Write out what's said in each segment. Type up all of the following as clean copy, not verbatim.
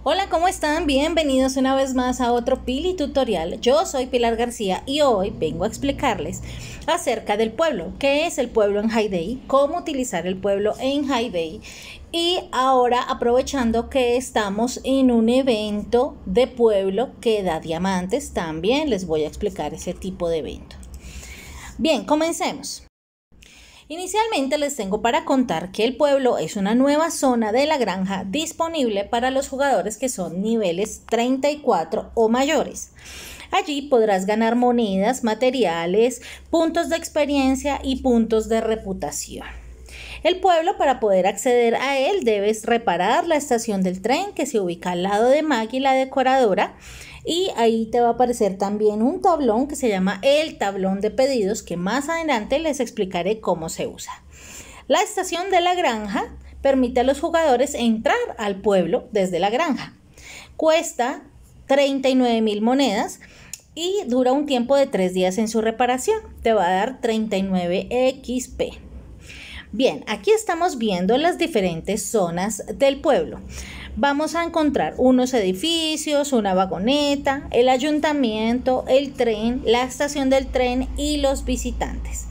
Hola, ¿cómo están? Bienvenidos una vez más a otro Pili Tutorial. Yo soy Pilar García y hoy vengo a explicarles acerca del pueblo. ¿Qué es el pueblo en High Day? ¿Cómo utilizar el pueblo en High Day? Y ahora, aprovechando que estamos en un evento de pueblo que da diamantes, también les voy a explicar ese tipo de evento. Bien, comencemos. Inicialmente les tengo para contar que el pueblo es una nueva zona de la granja disponible para los jugadores que son niveles 34 o mayores. Allí podrás ganar monedas, materiales, puntos de experiencia y puntos de reputación. El pueblo, para poder acceder a él, debes reparar la estación del tren que se ubica al lado de Maggie, la decoradora, y ahí te va a aparecer también un tablón que se llama el tablón de pedidos, que más adelante les explicaré cómo se usa. La estación de la granja permite a los jugadores entrar al pueblo desde la granja. Cuesta 39.000 monedas y dura un tiempo de 3 días en su reparación. Te va a dar 39 XP. Bien, aquí estamos viendo las diferentes zonas del pueblo. Vamos a encontrar unos edificios, una vagoneta, el ayuntamiento, el tren, la estación del tren y los visitantes.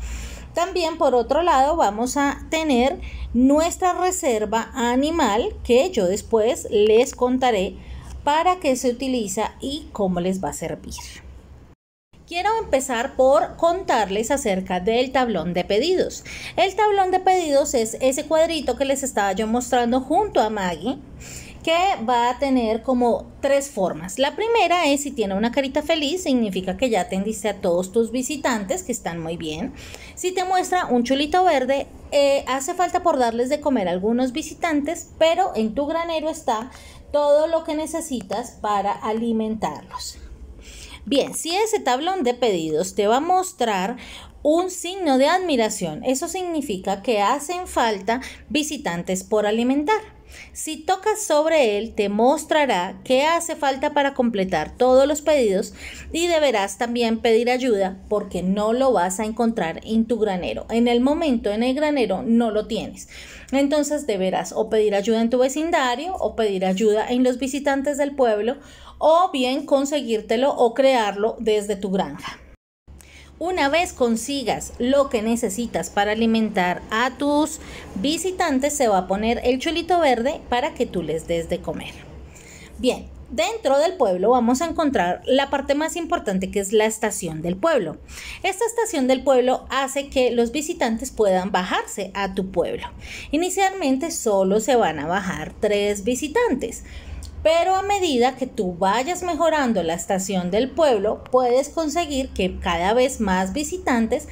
También, por otro lado, vamos a tener nuestra reserva animal, que yo después les contaré para qué se utiliza y cómo les va a servir. Quiero empezar por contarles acerca del tablón de pedidos. El tablón de pedidos es ese cuadrito que les estaba yo mostrando junto a Maggie, que va a tener como 3 formas. La primera es, si tiene una carita feliz, significa que ya atendiste a todos tus visitantes, que están muy bien. Si te muestra un chulito verde, hace falta por darles de comer a algunos visitantes, pero en tu granero está todo lo que necesitas para alimentarlos. Bien, si ese tablón de pedidos te va a mostrar un signo de admiración, eso significa que hacen falta visitantes por alimentar. Si tocas sobre él, te mostrará qué hace falta para completar todos los pedidos y deberás también pedir ayuda porque no lo vas a encontrar en tu granero. En el momento en el granero no lo tienes. Entonces deberás o pedir ayuda en tu vecindario o pedir ayuda en los visitantes del pueblo o bien conseguírtelo o crearlo desde tu granja. Una vez consigas lo que necesitas para alimentar a tus visitantes, se va a poner el chulito verde para que tú les des de comer. Bien, dentro del pueblo vamos a encontrar la parte más importante, que es la estación del pueblo. Esta estación del pueblo hace que los visitantes puedan bajarse a tu pueblo. Inicialmente solo se van a bajar 3 visitantes. Pero a medida que tú vayas mejorando la estación del pueblo, puedes conseguir que cada vez más visitantes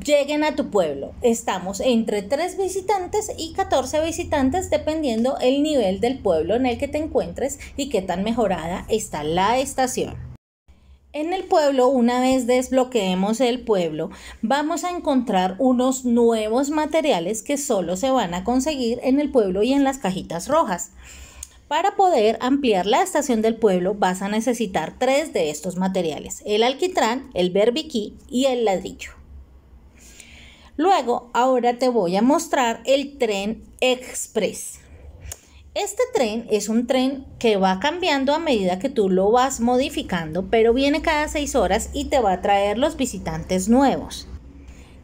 lleguen a tu pueblo. Estamos entre 3 visitantes y 14 visitantes, dependiendo el nivel del pueblo en el que te encuentres y qué tan mejorada está la estación. En el pueblo, una vez desbloqueemos el pueblo, vamos a encontrar unos nuevos materiales que solo se van a conseguir en el pueblo y en las cajitas rojas. Para poder ampliar la estación del pueblo vas a necesitar 3 de estos materiales: el alquitrán, el berbiquí y el ladrillo. Luego, ahora te voy a mostrar el tren express. Este tren es un tren que va cambiando a medida que tú lo vas modificando, pero viene cada 6 horas y te va a traer los visitantes nuevos.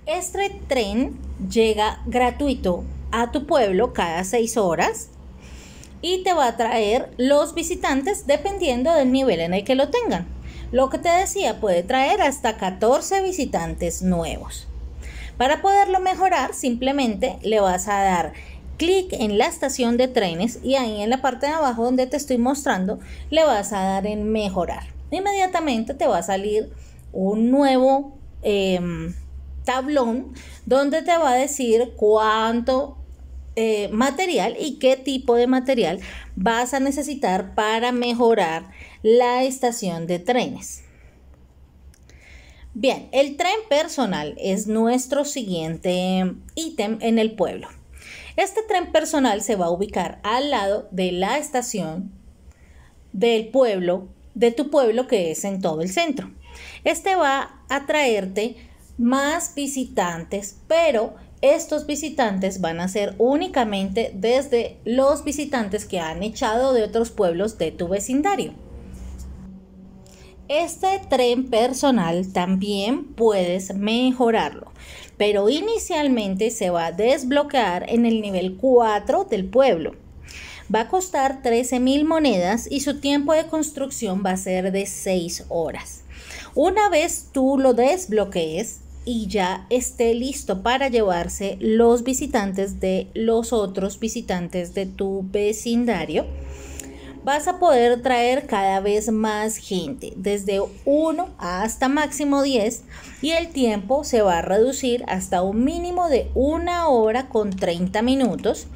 Este tren llega gratuito a tu pueblo cada 6 horas. Y te va a traer los visitantes dependiendo del nivel en el que lo tengan. Lo que te decía, puede traer hasta 14 visitantes nuevos. Para poderlo mejorar, simplemente le vas a dar clic en la estación de trenes y ahí en la parte de abajo donde te estoy mostrando, le vas a dar en mejorar. Inmediatamente te va a salir un nuevo tablón donde te va a decir cuánto material y qué tipo de material vas a necesitar para mejorar la estación de trenes. Bien, el tren personal es nuestro siguiente ítem en el pueblo. Este tren personal se va a ubicar al lado de la estación del pueblo, de tu pueblo, que es en todo el centro. Este va a traerte más visitantes, pero estos visitantes van a ser únicamente desde los visitantes que han echado de otros pueblos de tu vecindario. Este tren personal también puedes mejorarlo, pero inicialmente se va a desbloquear en el nivel 4 del pueblo. Va a costar 13.000 monedas y su tiempo de construcción va a ser de 6 horas. Una vez tú lo desbloquees y ya esté listo para llevarse los visitantes de los otros visitantes de tu vecindario, vas a poder traer cada vez más gente, desde 1 hasta máximo 10, y el tiempo se va a reducir hasta un mínimo de 1 hora con 30 minutos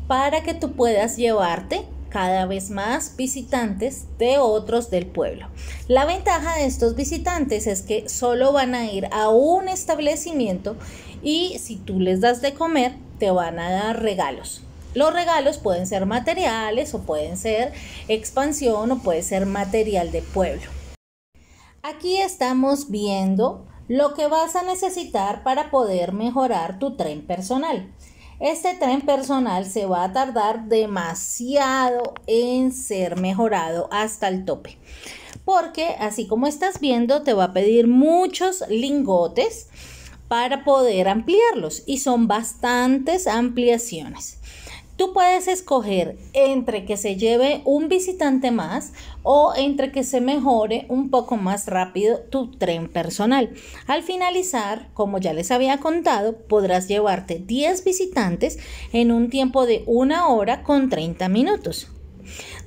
para que tú puedas llevarte cada vez más visitantes de otros del pueblo. La ventaja de estos visitantes es que solo van a ir a un establecimiento y si tú les das de comer, te van a dar regalos. Los regalos pueden ser materiales o pueden ser expansión o puede ser material de pueblo. Aquí estamos viendo lo que vas a necesitar para poder mejorar tu tren personal. Este tren personal se va a tardar demasiado en ser mejorado hasta el tope, porque así como estás viendo te va a pedir muchos lingotes para poder ampliarlos y son bastantes ampliaciones. Tú puedes escoger entre que se lleve un visitante más o entre que se mejore un poco más rápido tu tren personal. Al finalizar, como ya les había contado, podrás llevarte 10 visitantes en un tiempo de 1 hora con 30 minutos.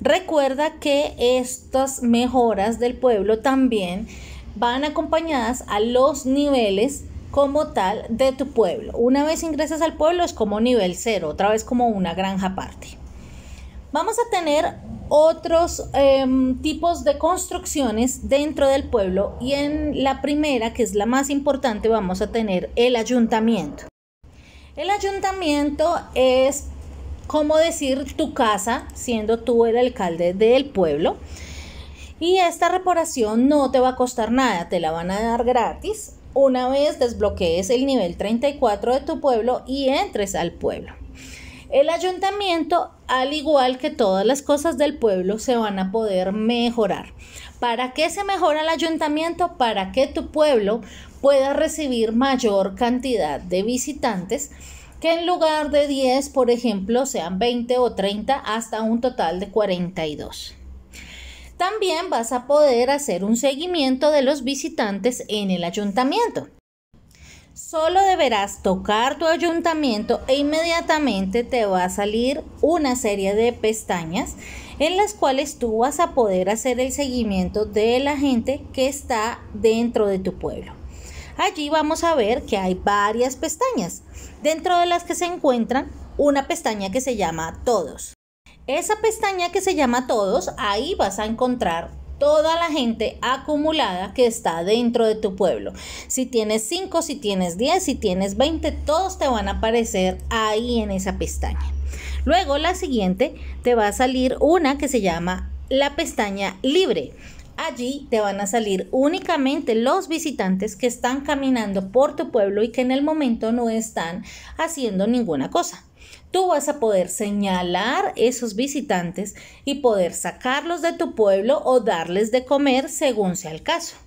Recuerda que estas mejoras del pueblo también van acompañadas a los niveles como tal de tu pueblo. Una vez ingresas al pueblo es como nivel 0, otra vez como una granja aparte. Vamos a tener otros tipos de construcciones dentro del pueblo y en la primera, que es la más importante, vamos a tener el ayuntamiento. El ayuntamiento es como decir tu casa, siendo tú el alcalde del pueblo. Y esta reparación no te va a costar nada, te la van a dar gratis una vez desbloquees el nivel 34 de tu pueblo y entres al pueblo. El ayuntamiento, al igual que todas las cosas del pueblo, se van a poder mejorar. ¿Para qué se mejora el ayuntamiento? Para que tu pueblo pueda recibir mayor cantidad de visitantes, que en lugar de 10, por ejemplo, sean 20 o 30 hasta un total de 42. También vas a poder hacer un seguimiento de los visitantes en el ayuntamiento. Solo deberás tocar tu ayuntamiento e inmediatamente te va a salir una serie de pestañas en las cuales tú vas a poder hacer el seguimiento de la gente que está dentro de tu pueblo. Allí vamos a ver que hay varias pestañas, dentro de las que se encuentran una pestaña que se llama Todos. Esa pestaña que se llama Todos, ahí vas a encontrar toda la gente acumulada que está dentro de tu pueblo. Si tienes 5, si tienes 10, si tienes 20, todos te van a aparecer ahí en esa pestaña. Luego la siguiente te va a salir una que se llama la pestaña Libre. Allí te van a salir únicamente los visitantes que están caminando por tu pueblo y que en el momento no están haciendo ninguna cosa. Tú vas a poder señalar esos visitantes y poder sacarlos de tu pueblo o darles de comer según sea el caso.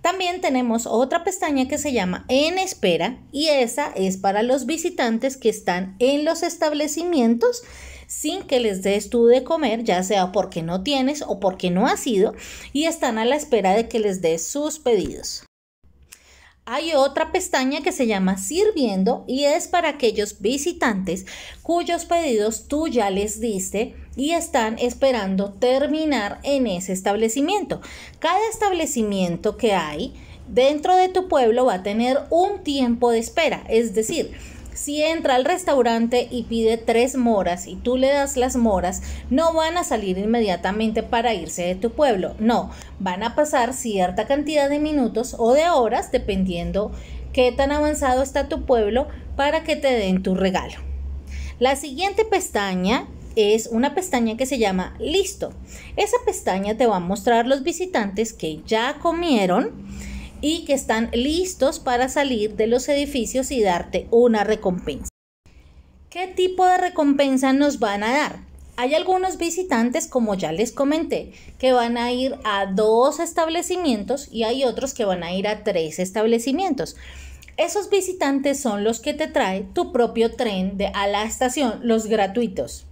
También tenemos otra pestaña que se llama En Espera y esa es para los visitantes que están en los establecimientos sin que les des tú de comer, ya sea porque no tienes o porque no has ido y están a la espera de que les des sus pedidos. Hay otra pestaña que se llama Sirviendo y es para aquellos visitantes cuyos pedidos tú ya les diste y están esperando terminar en ese establecimiento. Cada establecimiento que hay dentro de tu pueblo va a tener un tiempo de espera, es decir, si entra al restaurante y pide 3 moras y tú le das las moras, no van a salir inmediatamente para irse de tu pueblo. No, van a pasar cierta cantidad de minutos o de horas, dependiendo qué tan avanzado está tu pueblo, para que te den tu regalo. La siguiente pestaña es una pestaña que se llama Listo. Esa pestaña te va a mostrar los visitantes que ya comieron y que están listos para salir de los edificios y darte una recompensa. ¿Qué tipo de recompensa nos van a dar? Hay algunos visitantes, como ya les comenté, que van a ir a 2 establecimientos y hay otros que van a ir a 3 establecimientos. Esos visitantes son los que te trae tu propio tren a la estación, los gratuitos.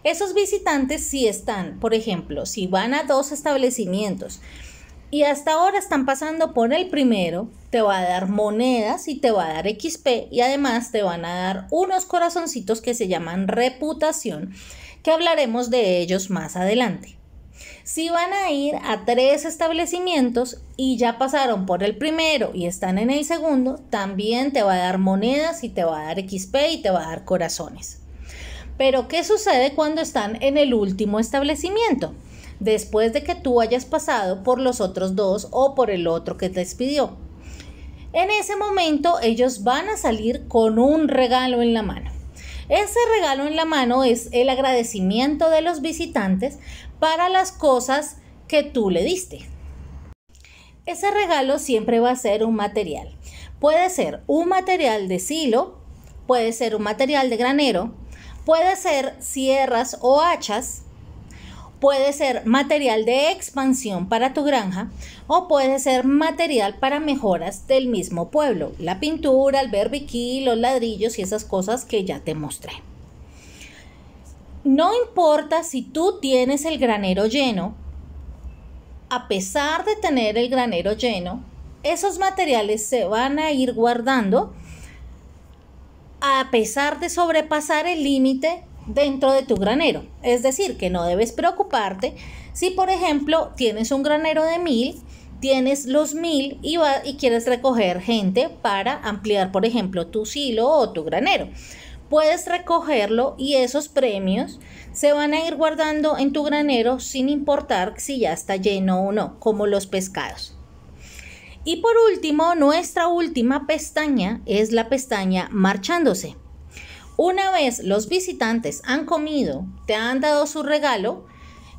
Esos visitantes si están, por ejemplo, si van a 2 establecimientos y hasta ahora están pasando por el primero, te va a dar monedas y te va a dar XP y además te van a dar unos corazoncitos que se llaman reputación, que hablaremos de ellos más adelante. Si van a ir a 3 establecimientos y ya pasaron por el primero y están en el segundo, también te va a dar monedas y te va a dar XP y te va a dar corazones. Pero ¿qué sucede cuando están en el último establecimiento? Después de que tú hayas pasado por los otros 2 o por el otro que te expidió. En ese momento ellos van a salir con un regalo en la mano. Ese regalo en la mano es el agradecimiento de los visitantes para las cosas que tú le diste. Ese regalo siempre va a ser un material. Puede ser un material de silo, puede ser un material de granero, puede ser sierras o hachas, puede ser material de expansión para tu granja o puede ser material para mejoras del mismo pueblo, la pintura, el berbiquí, los ladrillos y esas cosas que ya te mostré. No importa si tú tienes el granero lleno, a pesar de tener el granero lleno, esos materiales se van a ir guardando a pesar de sobrepasar el límite dentro de tu granero. Es decir, que no debes preocuparte si, por ejemplo, tienes un granero de 1000, tienes los 1000 y quieres recoger gente para ampliar, por ejemplo, tu silo o tu granero. Puedes recogerlo y esos premios se van a ir guardando en tu granero sin importar si ya está lleno o no, como los pescados. Y por último, nuestra última pestaña es la pestaña marchándose. Una vez los visitantes han comido, te han dado su regalo,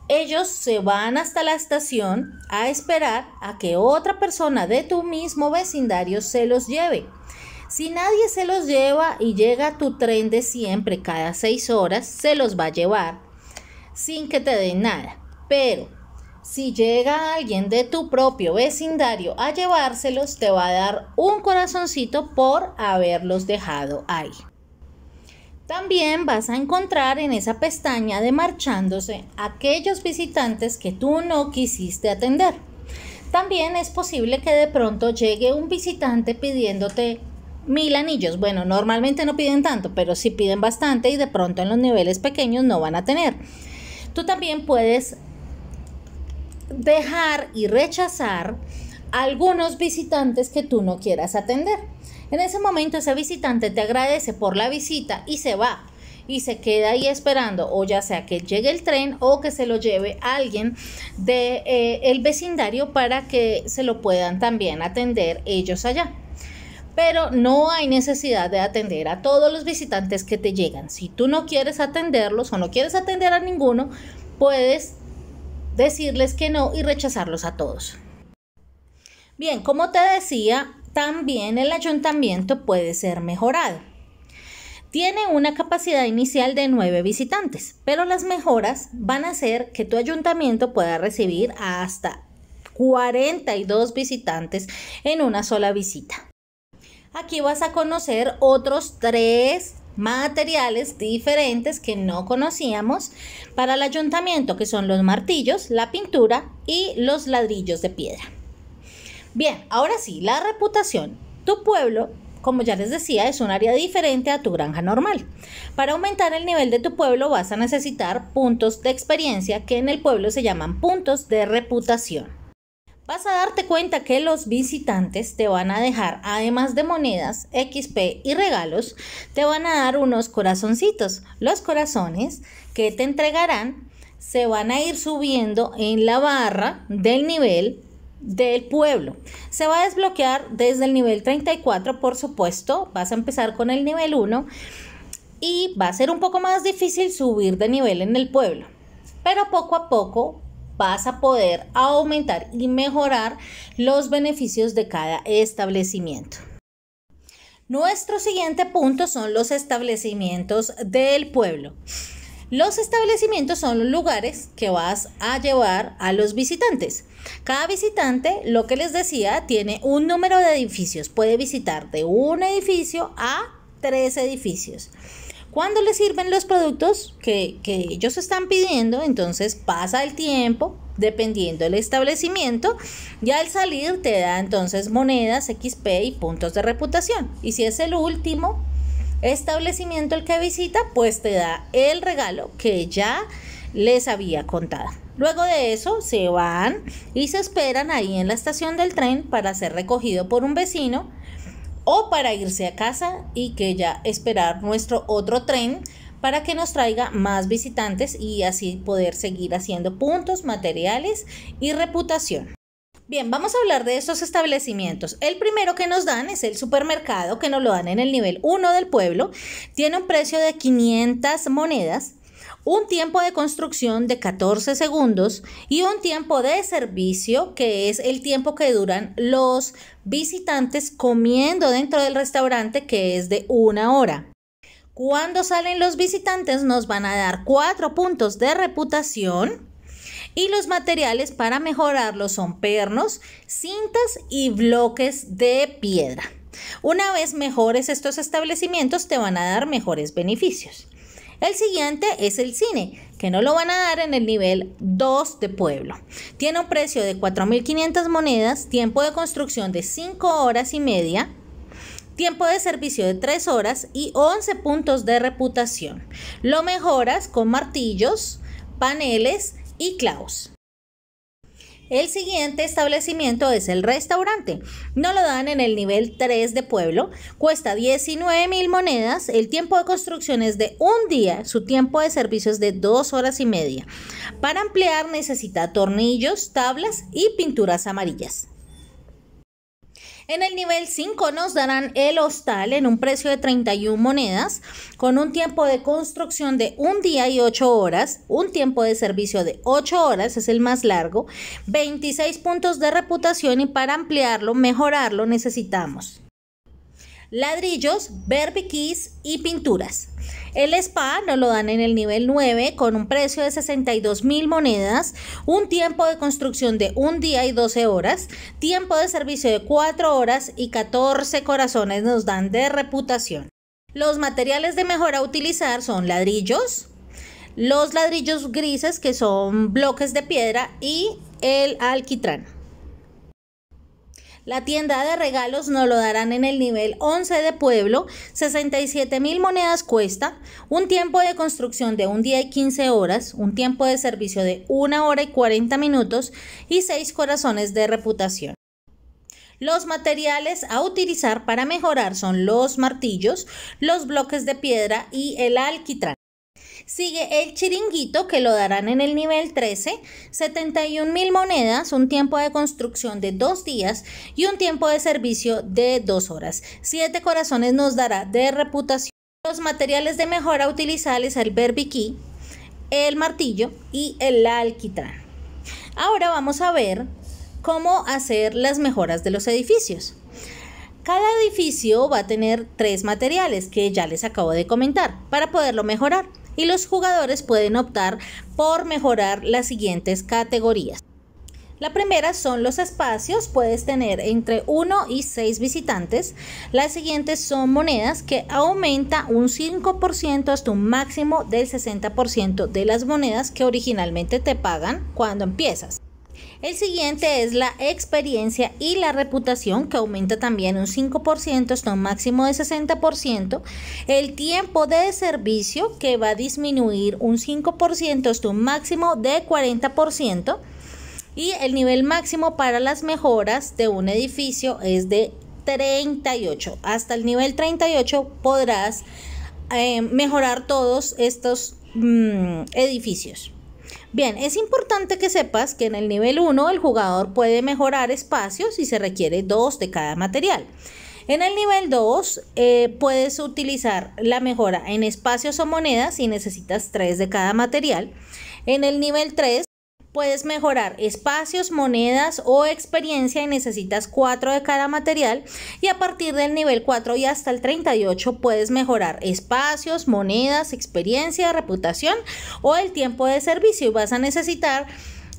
ellos se van hasta la estación a esperar a que otra persona de tu mismo vecindario se los lleve. Si nadie se los lleva y llega tu tren de siempre cada 6 horas, se los va a llevar sin que te den nada. Pero si llega alguien de tu propio vecindario a llevárselos, te va a dar un corazoncito por haberlos dejado ahí. También vas a encontrar en esa pestaña de marchándose aquellos visitantes que tú no quisiste atender. También es posible que de pronto llegue un visitante pidiéndote 1000 anillos. Bueno, normalmente no piden tanto, pero sí piden bastante y de pronto en los niveles pequeños no van a tener. Tú también puedes dejar y rechazar algunos visitantes que tú no quieras atender. En ese momento ese visitante te agradece por la visita y se va y se queda ahí esperando, o ya sea que llegue el tren o que se lo lleve alguien del vecindario para que se lo puedan también atender ellos allá. Pero no hay necesidad de atender a todos los visitantes que te llegan. Si tú no quieres atenderlos o no quieres atender a ninguno, puedes decirles que no y rechazarlos a todos. Bien, como te decía, también el ayuntamiento puede ser mejorado. Tiene una capacidad inicial de 9 visitantes, pero las mejoras van a hacer que tu ayuntamiento pueda recibir hasta 42 visitantes en una sola visita. Aquí vas a conocer otros 3 materiales diferentes que no conocíamos para el ayuntamiento, que son los martillos, la pintura y los ladrillos de piedra. Bien, ahora sí, la reputación. Tu pueblo, como ya les decía, es un área diferente a tu granja normal. Para aumentar el nivel de tu pueblo vas a necesitar puntos de experiencia, que en el pueblo se llaman puntos de reputación. Vas a darte cuenta que los visitantes te van a dejar, además de monedas, XP y regalos, te van a dar unos corazoncitos. Los corazones que te entregarán se van a ir subiendo en la barra del nivel del pueblo. Se va a desbloquear desde el nivel 34, por supuesto. Vas a empezar con el nivel 1 y va a ser un poco más difícil subir de nivel en el pueblo. Pero poco a poco vas a poder aumentar y mejorar los beneficios de cada establecimiento. Nuestro siguiente punto son los establecimientos del pueblo. Los establecimientos son los lugares que vas a llevar a los visitantes. Cada visitante, lo que les decía, tiene un número de edificios. Puede visitar de un edificio a 3 edificios. Cuando les sirven los productos que ellos están pidiendo, entonces pasa el tiempo, dependiendo del establecimiento, y al salir te da entonces monedas, XP y puntos de reputación. Y si es el último establecimiento el que visita, pues te da el regalo que ya les había contado. Luego de eso se van y se esperan ahí en la estación del tren para ser recogido por un vecino o para irse a casa y que ya esperar nuestro otro tren para que nos traiga más visitantes y así poder seguir haciendo puntos, materiales y reputación. Bien, vamos a hablar de estos establecimientos. El primero que nos dan es el supermercado, que nos lo dan en el nivel 1 del pueblo. Tiene un precio de 500 monedas, un tiempo de construcción de 14 segundos y un tiempo de servicio, que es el tiempo que duran los visitantes comiendo dentro del restaurante, que es de 1 hora. Cuando salen los visitantes nos van a dar 4 puntos de reputación. Y los materiales para mejorarlo son pernos, cintas y bloques de piedra. Una vez mejores estos establecimientos te van a dar mejores beneficios. El siguiente es el cine, que no lo van a dar en el nivel 2 de pueblo. Tiene un precio de 4.500 monedas, tiempo de construcción de 5 horas y media, tiempo de servicio de 3 horas y 11 puntos de reputación. Lo mejoras con martillos, paneles y clavos. El siguiente establecimiento es el restaurante. No lo dan en el nivel 3 de pueblo. Cuesta 19.000 monedas. El tiempo de construcción es de un día. Su tiempo de servicio es de 2 horas y media. Para ampliar necesita tornillos, tablas y pinturas amarillas. En el nivel 5 nos darán el hostal en un precio de 31 monedas, con un tiempo de construcción de un día y 8 horas, un tiempo de servicio de 8 horas, es el más largo, 26 puntos de reputación y para ampliarlo, mejorarlo, necesitamos ladrillos, berbiquís y pinturas. El spa nos lo dan en el nivel 9 con un precio de 62.000 monedas, un tiempo de construcción de un día y 12 horas, tiempo de servicio de 4 horas y 14 corazones nos dan de reputación. Los materiales de mejora a utilizar son ladrillos, los ladrillos grises que son bloques de piedra y el alquitrán. La tienda de regalos nos lo darán en el nivel 11 de pueblo, 67.000 monedas cuesta, un tiempo de construcción de un día y 15 horas, un tiempo de servicio de 1 hora y 40 minutos y 6 corazones de reputación. Los materiales a utilizar para mejorar son los martillos, los bloques de piedra y el alquitrán. Sigue el chiringuito, que lo darán en el nivel 13, 71.000 monedas, un tiempo de construcción de 2 días y un tiempo de servicio de 2 horas. 7 corazones nos dará de reputación. Los materiales de mejora a utilizar es el berbiquí, el martillo y el alquitrán. Ahora vamos a ver cómo hacer las mejoras de los edificios. Cada edificio va a tener 3 materiales que ya les acabo de comentar para poderlo mejorar. Y los jugadores pueden optar por mejorar las siguientes categorías. La primera son los espacios, puedes tener entre 1 y 6 visitantes. Las siguientes son monedas, que aumenta un 5% hasta un máximo del 60% de las monedas que originalmente te pagan cuando empiezas. El siguiente es la experiencia y la reputación, que aumenta también un 5% hasta un máximo de 60%. El tiempo de servicio, que va a disminuir un 5% hasta un máximo de 40%. Y el nivel máximo para las mejoras de un edificio es de 38. Hasta el nivel 38 podrás mejorar todos estos edificios. Bien, es importante que sepas que en el nivel 1 el jugador puede mejorar espacios y se requiere 2 de cada material. En el nivel 2 puedes utilizar la mejora en espacios o monedas y necesitas 3 de cada material. En el nivel 3 Puedes mejorar espacios, monedas o experiencia y necesitas 4 de cada material. Y a partir del nivel 4 y hasta el 38 puedes mejorar espacios, monedas, experiencia, reputación o el tiempo de servicio. Y vas a necesitar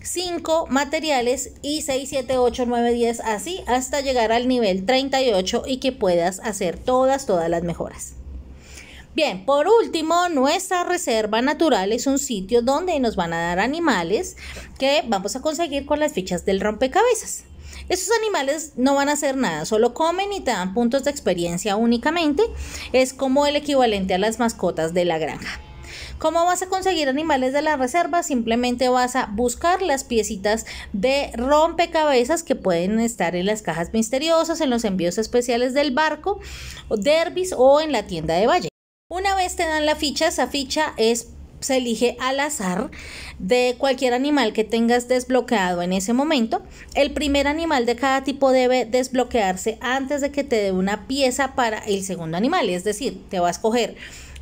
5 materiales y 6, 7, 8, 9, 10, así hasta llegar al nivel 38 y que puedas hacer todas las mejoras. Bien, por último, nuestra reserva natural es un sitio donde nos van a dar animales que vamos a conseguir con las fichas del rompecabezas. Estos animales no van a hacer nada, solo comen y te dan puntos de experiencia únicamente. Es como el equivalente a las mascotas de la granja. ¿Cómo vas a conseguir animales de la reserva? Simplemente vas a buscar las piecitas de rompecabezas que pueden estar en las cajas misteriosas, en los envíos especiales del barco, Derbys o en la tienda de Valle. Una vez te dan la ficha, esa ficha se elige al azar de cualquier animal que tengas desbloqueado en ese momento. El primer animal de cada tipo debe desbloquearse antes de que te dé una pieza para el segundo animal. Es decir, te va a escoger,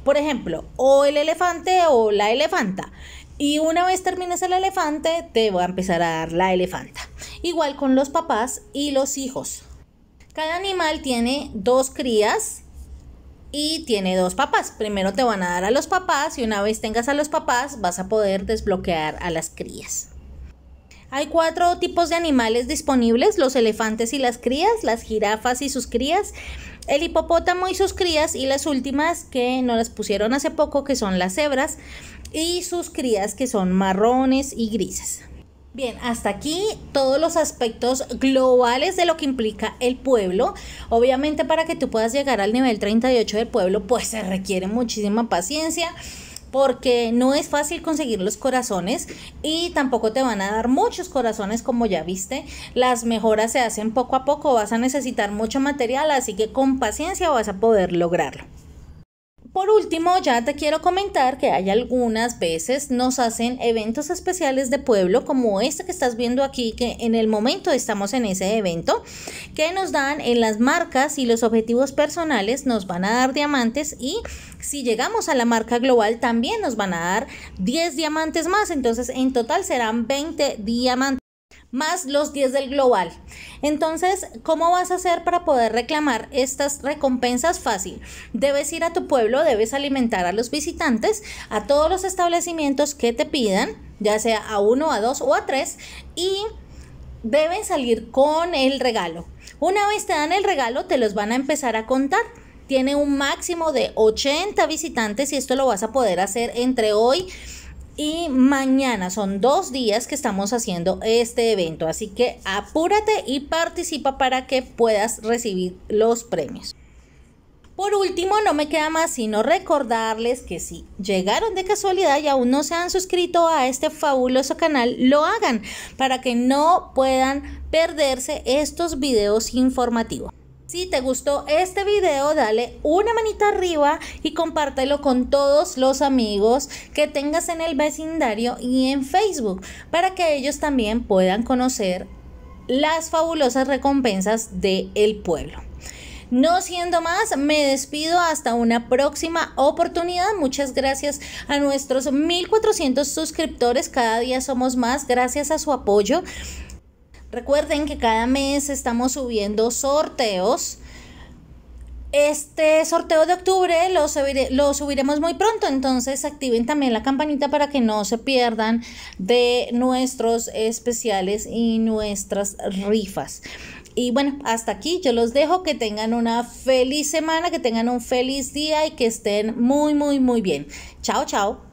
por ejemplo, o el elefante o la elefanta. Y una vez termines el elefante, te va a empezar a dar la elefanta. Igual con los papás y los hijos. Cada animal tiene 2 crías. Y tiene 2 papás. Primero te van a dar a los papás y una vez tengas a los papás vas a poder desbloquear a las crías. Hay 4 tipos de animales disponibles: los elefantes y las crías, las jirafas y sus crías, el hipopótamo y sus crías y las últimas que nos las pusieron hace poco, que son las cebras y sus crías, que son marrones y grises. Bien, hasta aquí todos los aspectos globales de lo que implica el pueblo. Obviamente, para que tú puedas llegar al nivel 38 del pueblo, pues se requiere muchísima paciencia, porque no es fácil conseguir los corazones y tampoco te van a dar muchos corazones, como ya viste. Las mejoras se hacen poco a poco, vas a necesitar mucho material, así que con paciencia vas a poder lograrlo. Por último, ya te quiero comentar que hay algunas veces nos hacen eventos especiales de pueblo, como este que estás viendo aquí, que en el momento estamos en ese evento, que nos dan en las marcas y los objetivos personales, nos van a dar diamantes, y si llegamos a la marca global también nos van a dar 10 diamantes más. Entonces en total serán 20 diamantes más los 10 del global. Entonces, ¿cómo vas a hacer para poder reclamar estas recompensas? Fácil. Debes ir a tu pueblo, debes alimentar a los visitantes, a todos los establecimientos que te pidan, ya sea a 1, a 2 o a 3, y deben salir con el regalo. Una vez te dan el regalo, te los van a empezar a contar. Tiene un máximo de 80 visitantes y esto lo vas a poder hacer entre hoy y mañana. Son 2 días que estamos haciendo este evento, así que apúrate y participa para que puedas recibir los premios. Por último, no me queda más sino recordarles que si llegaron de casualidad y aún no se han suscrito a este fabuloso canal, lo hagan para que no puedan perderse estos videos informativos. Si te gustó este video, dale una manita arriba y compártelo con todos los amigos que tengas en el vecindario y en Facebook, para que ellos también puedan conocer las fabulosas recompensas del pueblo. No siendo más, me despido hasta una próxima oportunidad. Muchas gracias a nuestros 1400 suscriptores. Cada día somos más gracias a su apoyo. Recuerden que cada mes estamos subiendo sorteos. Este sorteo de octubre lo subiremos muy pronto, entonces activen también la campanita para que no se pierdan de nuestros especiales y nuestras rifas. Y bueno, hasta aquí yo los dejo. Que tengan una feliz semana, que tengan un feliz día y que estén muy bien. Chao, chao.